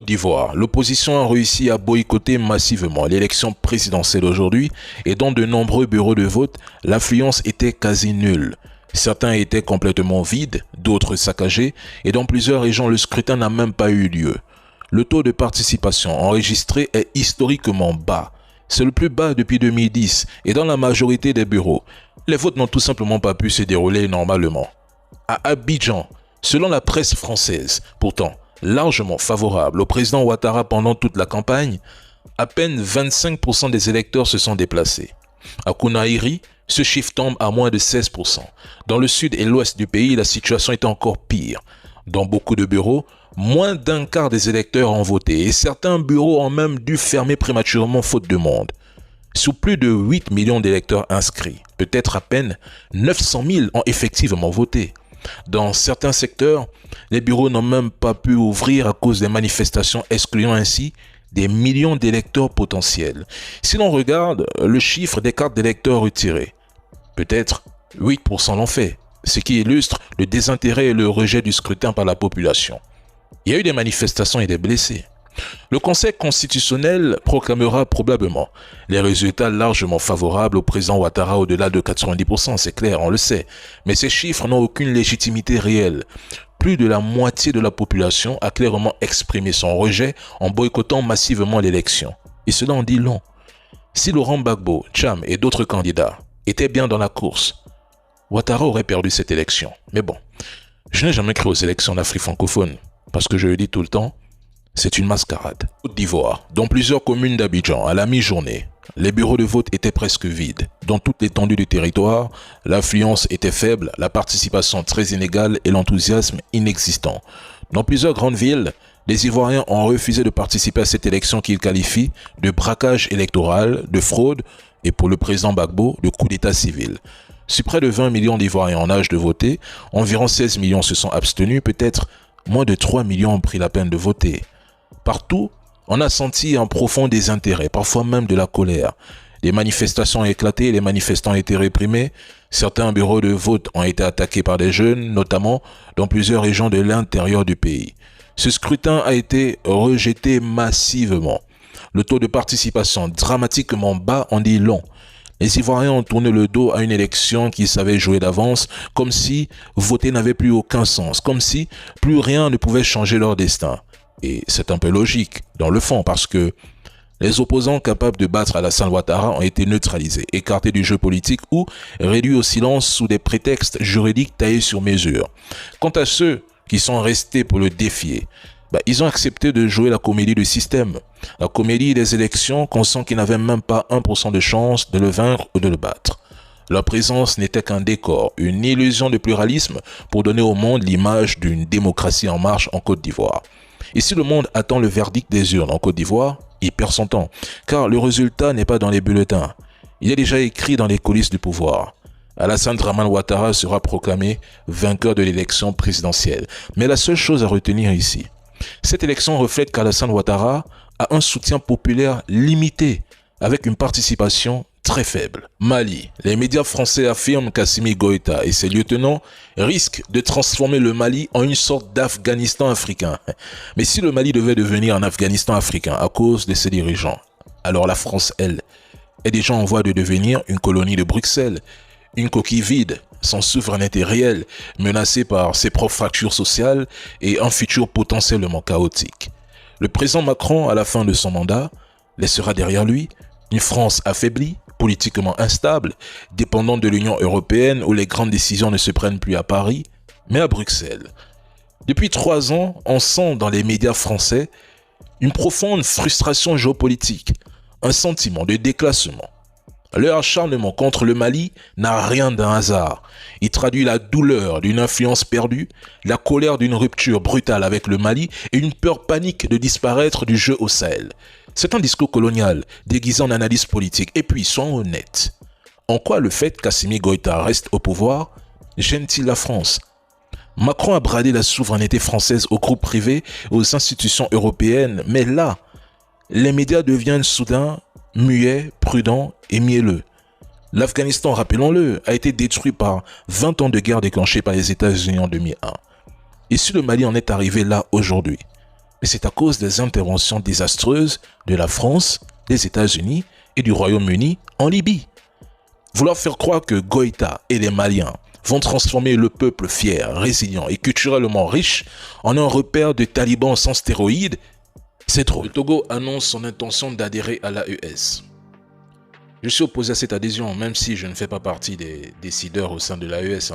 D'Ivoire, l'opposition a réussi à boycotter massivement l'élection présidentielle aujourd'hui et dans de nombreux bureaux de vote, l'affluence était quasi nulle. Certains étaient complètement vides, d'autres saccagés et dans plusieurs régions le scrutin n'a même pas eu lieu. Le taux de participation enregistré est historiquement bas. C'est le plus bas depuis 2010 et dans la majorité des bureaux, les votes n'ont tout simplement pas pu se dérouler normalement. À Abidjan, selon la presse française, pourtant, largement favorable au président Ouattara pendant toute la campagne, à peine 25% des électeurs se sont déplacés. À Kounaïri, ce chiffre tombe à moins de 16%. Dans le sud et l'ouest du pays, la situation est encore pire. Dans beaucoup de bureaux, moins d'un quart des électeurs ont voté et certains bureaux ont même dû fermer prématurément faute de monde. Sur plus de 8 millions d'électeurs inscrits, peut-être à peine 900 000 ont effectivement voté. Dans certains secteurs, les bureaux n'ont même pas pu ouvrir à cause des manifestations, excluant ainsi des millions d'électeurs potentiels. Si l'on regarde le chiffre des cartes d'électeurs retirées, peut-être 8% l'ont fait, ce qui illustre le désintérêt et le rejet du scrutin par la population. Il y a eu des manifestations et des blessés. Le Conseil constitutionnel proclamera probablement les résultats largement favorables au président Ouattara au-delà de 90%, c'est clair, on le sait. Mais ces chiffres n'ont aucune légitimité réelle. Plus de la moitié de la population a clairement exprimé son rejet en boycottant massivement l'élection. Et cela en dit long. Si Laurent Gbagbo, Cham et d'autres candidats étaient bien dans la course, Ouattara aurait perdu cette élection. Mais bon, je n'ai jamais cru aux élections en Afrique francophone, parce que je le dis tout le temps, c'est une mascarade. Côte d'Ivoire, dans plusieurs communes d'Abidjan, à la mi-journée, les bureaux de vote étaient presque vides. Dans toute l'étendue du territoire, l'affluence était faible, la participation très inégale et l'enthousiasme inexistant. Dans plusieurs grandes villes, les Ivoiriens ont refusé de participer à cette élection qu'ils qualifient de braquage électoral, de fraude et pour le président Gbagbo, de coup d'état civil. Sur près de 20 millions d'Ivoiriens en âge de voter, environ 16 millions se sont abstenus, peut-être moins de 3 millions ont pris la peine de voter. Partout, on a senti un profond désintérêt, parfois même de la colère. Les manifestations ont éclaté, les manifestants ont été réprimés. Certains bureaux de vote ont été attaqués par des jeunes, notamment dans plusieurs régions de l'intérieur du pays. Ce scrutin a été rejeté massivement. Le taux de participation dramatiquement bas en dit long. Les Ivoiriens ont tourné le dos à une élection qu'ils savaient jouer d'avance, comme si voter n'avait plus aucun sens, comme si plus rien ne pouvait changer leur destin. Et c'est un peu logique, dans le fond, parce que les opposants capables de battre Alassane Ouattara ont été neutralisés, écartés du jeu politique ou réduits au silence sous des prétextes juridiques taillés sur mesure. Quant à ceux qui sont restés pour le défier, ils ont accepté de jouer la comédie du système, la comédie des élections qu'on sent qu'ils n'avaient même pas 1% de chance de le vaincre ou de le battre. Leur présence n'était qu'un décor, une illusion de pluralisme pour donner au monde l'image d'une démocratie en marche en Côte d'Ivoire. Et si le monde attend le verdict des urnes en Côte d'Ivoire, il perd son temps, car le résultat n'est pas dans les bulletins. Il est déjà écrit dans les coulisses du pouvoir. Alassane Dramane Ouattara sera proclamé vainqueur de l'élection présidentielle. Mais la seule chose à retenir ici, cette élection reflète qu'Alassane Ouattara a un soutien populaire limité, avec une participation très faible. Mali. Les médias français affirment qu'Assimi Goïta et ses lieutenants risquent de transformer le Mali en une sorte d'Afghanistan africain. Mais si le Mali devait devenir un Afghanistan africain à cause de ses dirigeants, alors la France, elle, est déjà en voie de devenir une colonie de Bruxelles, une coquille vide, sans souveraineté réelle, menacée par ses propres fractures sociales et un futur potentiellement chaotique. Le président Macron, à la fin de son mandat, laissera derrière lui une France affaiblie, politiquement instable, dépendante de l'Union européenne où les grandes décisions ne se prennent plus à Paris, mais à Bruxelles. Depuis 3 ans, on sent dans les médias français une profonde frustration géopolitique, un sentiment de déclassement. Leur acharnement contre le Mali n'a rien d'un hasard. Il traduit la douleur d'une influence perdue, la colère d'une rupture brutale avec le Mali et une peur panique de disparaître du jeu au Sahel. C'est un discours colonial, déguisé en analyse politique. Et puis, soyons honnêtes. En quoi le fait qu'Assimi Goïta reste au pouvoir gêne-t-il la France? Macron a bradé la souveraineté française aux groupes privés et aux institutions européennes, mais là, les médias deviennent soudain muets, prudents et mielleux. L'Afghanistan, rappelons-le, a été détruit par 20 ans de guerre déclenchée par les États-Unis en 2001. Et si le Mali en est arrivé là aujourd'hui, Mais c'est à cause des interventions désastreuses de la France, des États-Unis et du Royaume-Uni en Libye. Vouloir faire croire que Goïta et les Maliens vont transformer le peuple fier, résilient et culturellement riche en un repère de talibans sans stéroïdes, c'est trop. Le Togo annonce son intention d'adhérer à l'AES. Je suis opposé à cette adhésion, même si je ne fais pas partie des décideurs au sein de l'AES.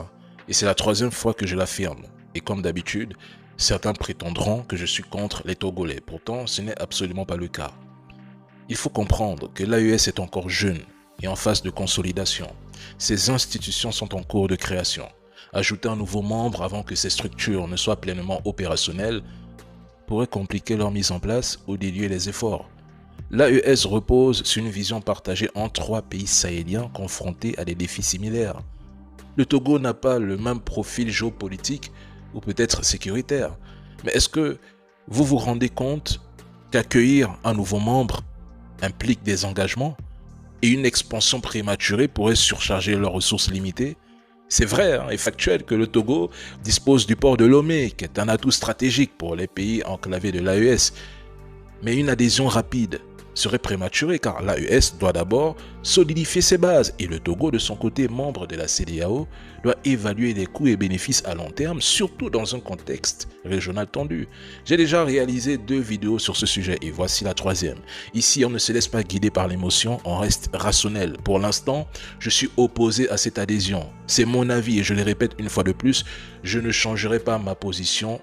Et c'est la 3e fois que je l'affirme. Et comme d'habitude, certains prétendront que je suis contre les Togolais. Pourtant, ce n'est absolument pas le cas. Il faut comprendre que l'AES est encore jeune et en phase de consolidation. Ses institutions sont en cours de création. Ajouter un nouveau membre avant que ces structures ne soient pleinement opérationnelles pourrait compliquer leur mise en place ou diluer les efforts. L'AES repose sur une vision partagée en 3 pays sahéliens confrontés à des défis similaires. Le Togo n'a pas le même profil géopolitique ou peut-être sécuritaire. Mais est-ce que vous vous rendez compte qu'accueillir un nouveau membre implique des engagements et une expansion prématurée pourrait surcharger leurs ressources limitées? C'est vrai et factuel que le Togo dispose du port de Lomé, qui est un atout stratégique pour les pays enclavés de l'AES. Mais une adhésion rapide serait prématurée car l'AES doit d'abord solidifier ses bases et le Togo, de son côté membre de la CEDEAO, doit évaluer les coûts et bénéfices à long terme, surtout dans un contexte régional tendu. J'ai déjà réalisé 2 vidéos sur ce sujet et voici la 3e. Ici, on ne se laisse pas guider par l'émotion, on reste rationnel. Pour l'instant, je suis opposé à cette adhésion. C'est mon avis et je le répète une fois de plus, je ne changerai pas ma position.